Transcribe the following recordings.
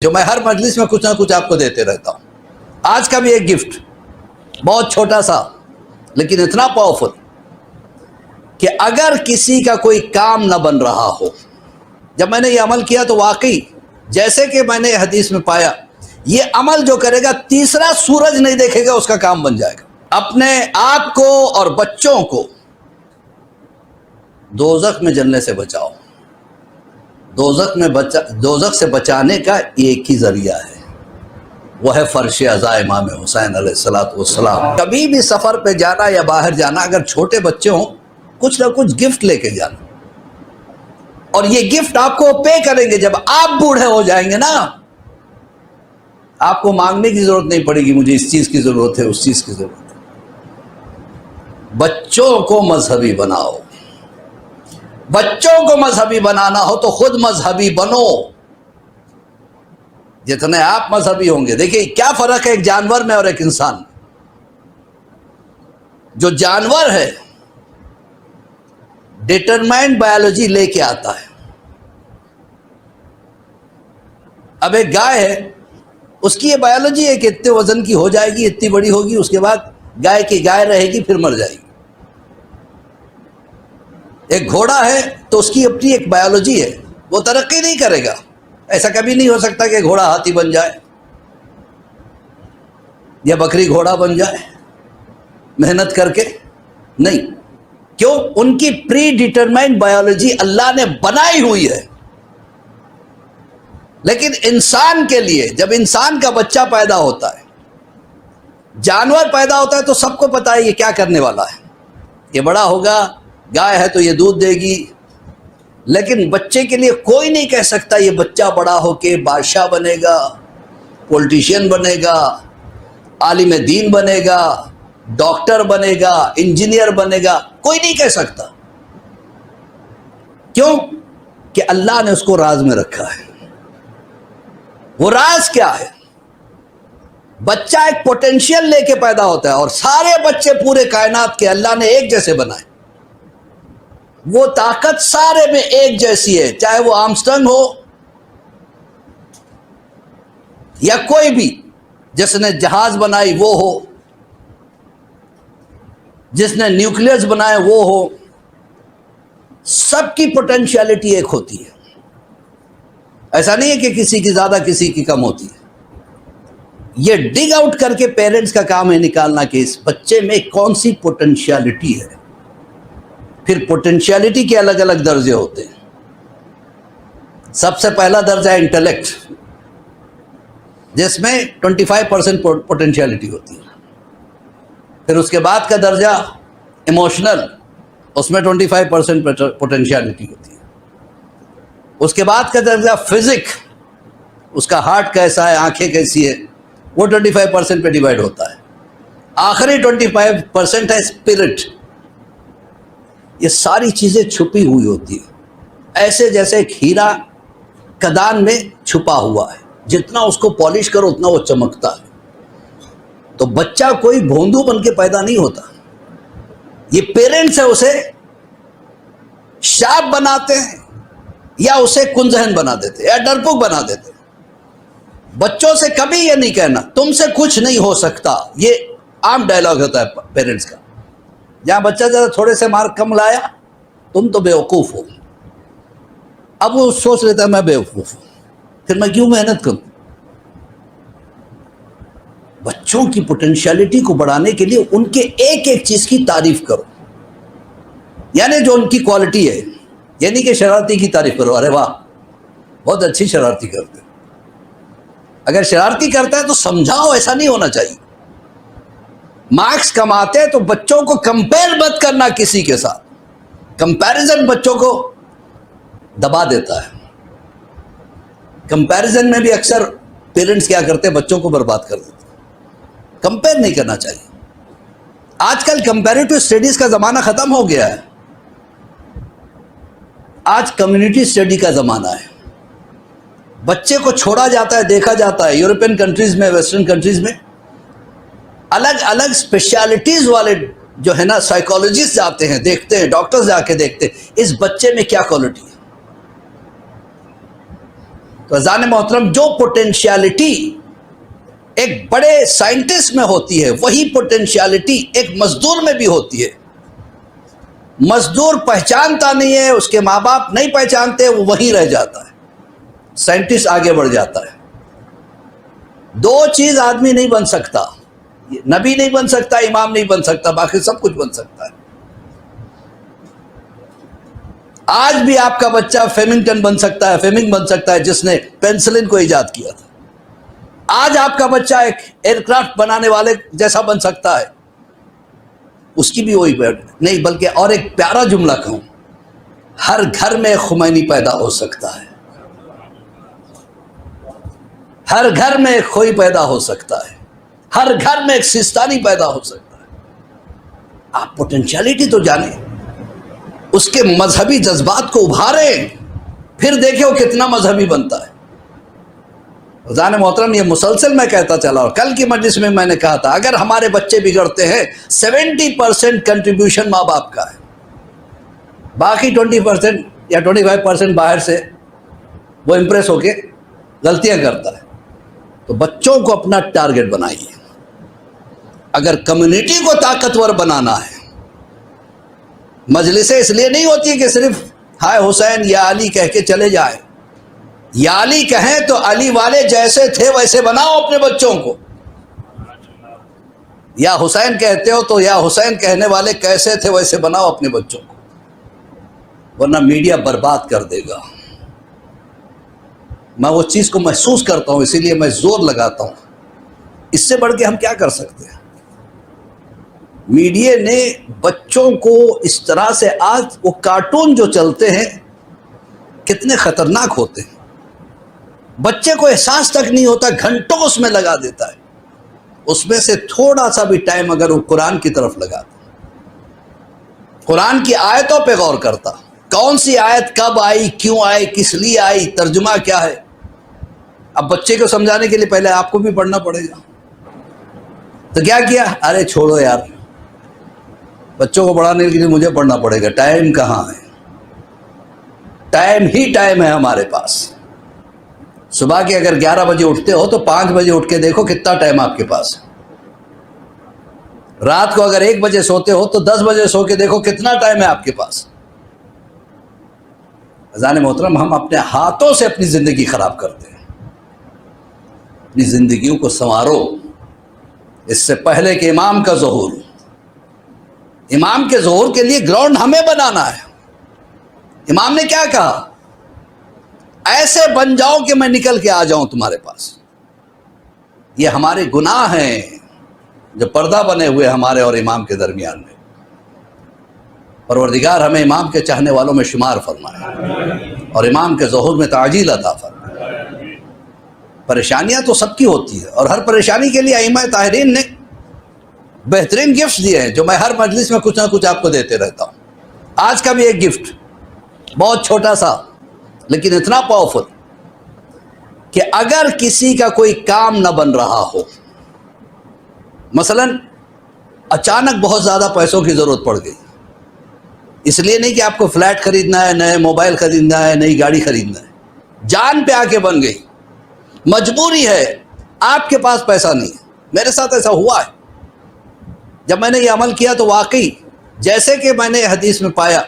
جو میں ہر مجلس میں کچھ نہ کچھ آپ کو دیتے رہتا ہوں. آج کا بھی ایک گفٹ بہت چھوٹا سا لیکن اتنا پاورفل کہ اگر کسی کا کوئی کام نہ بن رہا ہو، جب میں نے یہ عمل کیا تو واقعی جیسے کہ میں نے حدیث میں پایا، یہ عمل جو کرے گا تیسرا سورج نہیں دیکھے گا، اس کا کام بن جائے گا. اپنے آپ کو اور بچوں کو دوزخ میں جلنے سے بچاؤ. دوزخ سے بچانے کا ایک ہی ذریعہ ہے، وہ ہے فرش عزا امام حسین علیہ السلام. کبھی بھی سفر پہ جانا یا باہر جانا، اگر چھوٹے بچے ہوں کچھ نہ کچھ گفٹ لے کے جانا، اور یہ گفٹ آپ کو پے کریں گے. جب آپ بوڑھے ہو جائیں گے نا، آپ کو مانگنے کی ضرورت نہیں پڑے گی مجھے اس چیز کی ضرورت ہے، اس چیز کی ضرورت ہے. بچوں کو مذہبی بناؤ. بچوں کو مذہبی بنانا ہو تو خود مذہبی بنو. جتنے آپ مذہبی ہوں گے، دیکھیں کیا فرق ہے ایک جانور میں اور ایک انسان میں. جو جانور ہے ڈیٹرمائنڈ بایولوجی لے کے آتا ہے. اب ایک گائے ہے، اس کی یہ بایولوجی ہے کہ اتنے وزن کی ہو جائے گی، اتنی بڑی ہوگی، اس کے بعد گائے کی گائے رہے گی، پھر مر جائے گی. ایک گھوڑا ہے تو اس کی اپنی ایک بایولوجی ہے، وہ ترقی نہیں کرے گا. ایسا کبھی نہیں ہو سکتا کہ گھوڑا ہاتھی بن جائے یا بکری گھوڑا بن جائے محنت کر کے. نہیں، کیوں؟ ان کی پری ڈیٹرمائنڈ بایولوجی اللہ نے بنائی ہوئی ہے. لیکن انسان کے لیے جب انسان کا بچہ پیدا ہوتا ہے، جانور پیدا ہوتا ہے، تو سب کو پتا ہے یہ کیا کرنے والا ہے. یہ بڑا ہوگا، گائے ہے تو یہ دودھ دے گی. لیکن بچے کے لیے کوئی نہیں کہہ سکتا یہ بچہ بڑا ہو کے بادشاہ بنے گا، پولیٹیشین بنے گا، عالم دین بنے گا، ڈاکٹر بنے گا، انجینئر بنے گا. کوئی نہیں کہہ سکتا. کیوں؟ کہ اللہ نے اس کو راز میں رکھا ہے. وہ راز کیا ہے؟ بچہ ایک پوٹینشیل لے کے پیدا ہوتا ہے، اور سارے بچے پورے کائنات کے اللہ نے ایک جیسے بنائے. وہ طاقت سارے میں ایک جیسی ہے، چاہے وہ آرمسٹرنگ ہو یا کوئی بھی جس نے جہاز بنائی وہ ہو، جس نے نیوکلیس بنائے وہ ہو. سب کی پوٹینشیلٹی ایک ہوتی ہے. ایسا نہیں ہے کہ کسی کی زیادہ کسی کی کم ہوتی ہے. یہ ڈگ آؤٹ کر کے پیرنٹس کا کام ہے نکالنا کہ اس بچے میں کون سی پوٹینشیلٹی ہے. پھر پوٹینشیلٹی کے الگ الگ درجے ہوتے ہیں. سب سے پہلا درجہ انٹلیکٹ، جس میں 25% پوٹینشیلٹی ہوتی ہے. پھر اس کے بعد کا درجہ ایموشنل، اس میں 25% پوٹینشیلٹی ہوتی ہے. اس کے بعد کا درجہ فزک، اس کا ہارٹ کیسا ہے، آنکھیں کیسی ہے، وہ 25% پہ ڈیوائڈ ہوتا ہے. آخری 25% ہے اسپرٹ. یہ ساری چیزیں چھپی ہوئی ہوتی ہیں، ایسے جیسے ایک ہیرا کدان میں چھپا ہوا ہے. جتنا اس کو پالش کرو اتنا وہ چمکتا ہے. تو بچہ کوئی بھوندو بن کے پیدا نہیں ہوتا. یہ پیرنٹس ہے اسے شارپ بناتے ہیں یا اسے کنذہن بنا دیتے یا ڈرپوک بنا دیتے. بچوں سے کبھی یہ نہیں کہنا تم سے کچھ نہیں ہو سکتا. یہ عام ڈائلاگ ہوتا ہے پیرنٹس کا. جہاں بچہ ذرا تھوڑے سے مارک کم لایا، تم تو بیوقوف ہو. اب وہ سوچ لیتا ہے میں بیوقوف ہوں، پھر میں کیوں محنت کروں. بچوں کی پوٹینشیلٹی کو بڑھانے کے لیے ان کے ایک ایک چیز کی تعریف کرو. یعنی جو ان کی کوالٹی ہے، یعنی کہ شرارتی کی تعریف کرو. ارے واہ، بہت اچھی شرارتی کرتے. اگر شرارتی کرتا ہے تو سمجھاؤ، ایسا نہیں ہونا چاہیے. مارکس کماتے ہیں تو بچوں کو کمپیئر مت کرنا کسی کے ساتھ. کمپیریزن بچوں کو دبا دیتا ہے. کمپیریزن میں بھی اکثر پیرنٹس کیا کرتے ہیں، بچوں کو برباد کر دیتے. کمپیئر نہیں کرنا چاہیے. آج کل کمپیریٹو اسٹڈیز کا زمانہ ختم ہو گیا ہے. آج کمیونٹی اسٹڈی کا زمانہ ہے. بچے کو چھوڑا جاتا ہے، دیکھا جاتا ہے. یورپین کنٹریز میں، ویسٹرن کنٹریز میں الگ الگ اسپیشلٹیز والے جو ہے نا سائیکالوجسٹ جاتے ہیں، دیکھتے ہیں، ڈاکٹرز جا کے دیکھتے ہیں اس بچے میں کیا کوالٹی ہے. تو عزیزان محترم جو پوٹینشیلٹی ایک بڑے سائنٹسٹ میں ہوتی ہے وہی پوٹینشیلٹی ایک مزدور میں بھی ہوتی ہے. مزدور پہچانتا نہیں ہے، اس کے ماں باپ نہیں پہچانتے، وہ وہیں رہ جاتا ہے. سائنٹسٹ آگے بڑھ جاتا ہے. دو چیز آدمی نہیں بن سکتا، نبی نہیں بن سکتا، امام نہیں بن سکتا، باقی سب کچھ بن سکتا ہے. آج بھی آپ کا بچہ فیمنگٹن بن سکتا ہے، فیمنگ بن سکتا ہے جس نے پینسلن کو ایجاد کیا تھا. آج آپ کا بچہ ایک ایئر کرافٹ بنانے والے جیسا بن سکتا ہے. اس کی بھی وہی نہیں، بلکہ اور ایک پیارا جملہ کہوں، ہر گھر میں خمینی پیدا ہو سکتا ہے، ہر گھر میں ایک خوئی پیدا ہو سکتا ہے، ہر گھر میں ایک سیستانی پیدا ہو سکتا ہے. آپ پوٹینشیلٹی تو جانیں، اس کے مذہبی جذبات کو ابھاریں، پھر دیکھیں وہ کتنا مذہبی بنتا ہے. عزیزان محترم، یہ مسلسل میں کہتا چلا، اور کل کی مجلس میں نے کہا تھا، اگر ہمارے بچے بگڑتے ہیں 70% کنٹریبیوشن ماں باپ کا ہے، باقی 20% یا 25% باہر سے وہ امپریس ہو کے غلطیاں کرتا ہے. تو بچوں کو اپنا ٹارگٹ بنائیے. اگر کمیونٹی کو طاقتور بنانا ہے، مجلسیں اس لیے نہیں ہوتی کہ صرف ہائے حسین یا علی کہہ کے چلے جائیں. یا علی کہیں تو علی والے جیسے تھے ویسے بناؤ اپنے بچوں کو. یا حسین کہتے ہو تو یا حسین کہنے والے کیسے تھے ویسے بناؤ اپنے بچوں کو، ورنہ میڈیا برباد کر دے گا. میں وہ چیز کو محسوس کرتا ہوں، اسی لیے میں زور لگاتا ہوں. اس سے بڑھ کے ہم کیا کر سکتے ہیں؟ میڈیا نے بچوں کو اس طرح سے، آج وہ کارٹون جو چلتے ہیں کتنے خطرناک ہوتے ہیں. بچے کو احساس تک نہیں ہوتا، گھنٹوں اس میں لگا دیتا ہے. اس میں سے تھوڑا سا بھی ٹائم اگر وہ قرآن کی طرف لگاتا، قرآن کی آیتوں پہ غور کرتا، کون سی آیت کب آئی، کیوں آئی، کس لیے آئی، ترجمہ کیا ہے. اب بچے کو سمجھانے کے لیے پہلے آپ کو بھی پڑھنا پڑے گا. تو کیا کیا؟ ارے چھوڑو یار، بچوں کو پڑھانے کے لیے مجھے پڑھنا پڑے گا. ٹائم کہاں ہے؟ ٹائم ہی ٹائم ہے ہمارے پاس. صبح کے اگر 11 بجے اٹھتے ہو تو 5 بجے اٹھ کے دیکھو کتنا ٹائم آپ کے پاس ہے. رات کو اگر 1 بجے سوتے ہو تو 10 بجے سو کے دیکھو کتنا ٹائم ہے آپ کے پاس. عزیزان محترم، ہم اپنے ہاتھوں سے اپنی زندگی خراب کرتے ہیں. اپنی زندگیوں کو سنوارو. اس سے پہلے کہ امام کا ظہور، امام کے ظہور کے لیے گراؤنڈ ہمیں بنانا ہے. امام نے کیا کہا؟ ایسے بن جاؤ کہ میں نکل کے آ جاؤں تمہارے پاس. یہ ہمارے گناہ ہیں جو پردہ بنے ہوئے ہمارے اور امام کے درمیان میں. پروردگار ہمیں امام کے چاہنے والوں میں شمار فرمائے اور امام کے ظہور میں تعجیل عطا فرمائے. پریشانیاں تو سب کی ہوتی ہے، اور ہر پریشانی کے لیے ائمہ طاہرین نے بہترین گفٹ دیے ہیں، جو میں ہر مجلس میں کچھ نہ کچھ آپ کو دیتے رہتا ہوں. آج کا بھی ایک گفٹ بہت چھوٹا سا لیکن اتنا پاورفل، کہ اگر کسی کا کوئی کام نہ بن رہا ہو، مثلا اچانک بہت زیادہ پیسوں کی ضرورت پڑ گئی، اس لیے نہیں کہ آپ کو فلیٹ خریدنا ہے، نئے موبائل خریدنا ہے، نئی گاڑی خریدنا ہے، جان پہ آ کے بن گئی، مجبوری ہے، آپ کے پاس پیسہ نہیں ہے. میرے ساتھ ایسا ہوا ہے. جب میں نے یہ عمل کیا تو واقعی جیسے کہ میں نے حدیث میں پایا،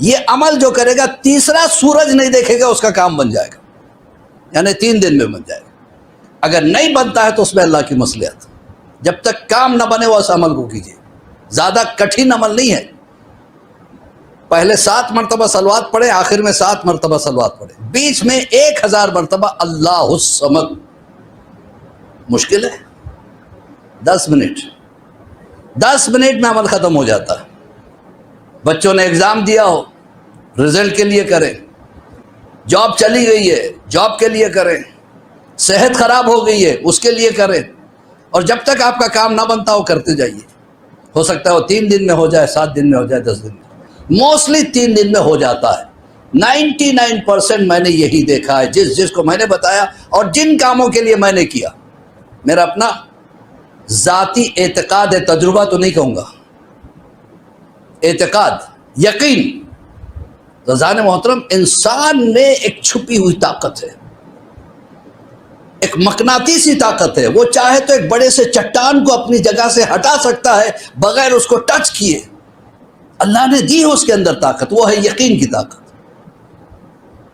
یہ عمل جو کرے گا تیسرا سورج نہیں دیکھے گا اس کا کام بن جائے گا، یعنی 3 دن میں بن جائے گا. اگر نہیں بنتا ہے تو اس میں اللہ کی مصلحت. جب تک کام نہ بنے وہ اس عمل کو کیجیے. زیادہ کٹھن عمل نہیں ہے. پہلے 7 مرتبہ صلوات پڑھے، آخر میں 7 مرتبہ صلوات پڑھے، بیچ میں 1000 مرتبہ اللہ الصمد. مشکل ہے؟ 10 منٹ میں عمل ختم ہو جاتا ہے. بچوں نے ایگزام دیا ہو، رزلٹ کے لیے کریں. جاب چلی گئی ہے، جاب کے لیے کریں. صحت خراب ہو گئی ہے، اس کے لیے کریں. اور جب تک آپ کا کام نہ بنتا ہو کرتے جائیے. ہو سکتا ہے وہ 3 دن میں ہو جائے، 7 دن میں ہو جائے، 10 دن میں. موسٹلی 3 دن میں ہو جاتا ہے. 99% میں نے یہی دیکھا ہے. جس کو میں نے بتایا اور جن کاموں کے لیے میں نے کیا، میرا اپنا ذاتی اعتقاد ہے، تجربہ تو نہیں کہوں گا، اعتقاد، یقین. رضان محترم، انسان میں ایک چھپی ہوئی طاقت ہے. ایک مقناطیسی طاقت ہے، وہ چاہے تو ایک بڑے سے چٹان کو اپنی جگہ سے ہٹا سکتا ہے بغیر اس کو ٹچ کیے۔ اللہ نے دی ہے اس کے اندر طاقت، وہ ہے یقین کی طاقت۔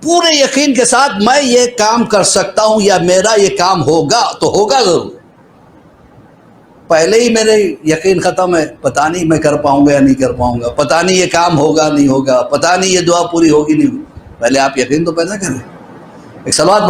پورے یقین کے ساتھ میں یہ کام کر سکتا ہوں یا میرا یہ کام ہوگا تو ہوگا ضرور۔ پہلے ہی میرے یقین ختم ہے، پتہ نہیں میں کر پاؤں گا یا نہیں کر پاؤں گا، پتہ نہیں یہ کام ہوگا نہیں ہوگا، پتہ نہیں یہ دعا پوری ہوگی نہیں ہوگی۔ پہلے آپ یقین تو پیدا کریں۔ ایک سلوات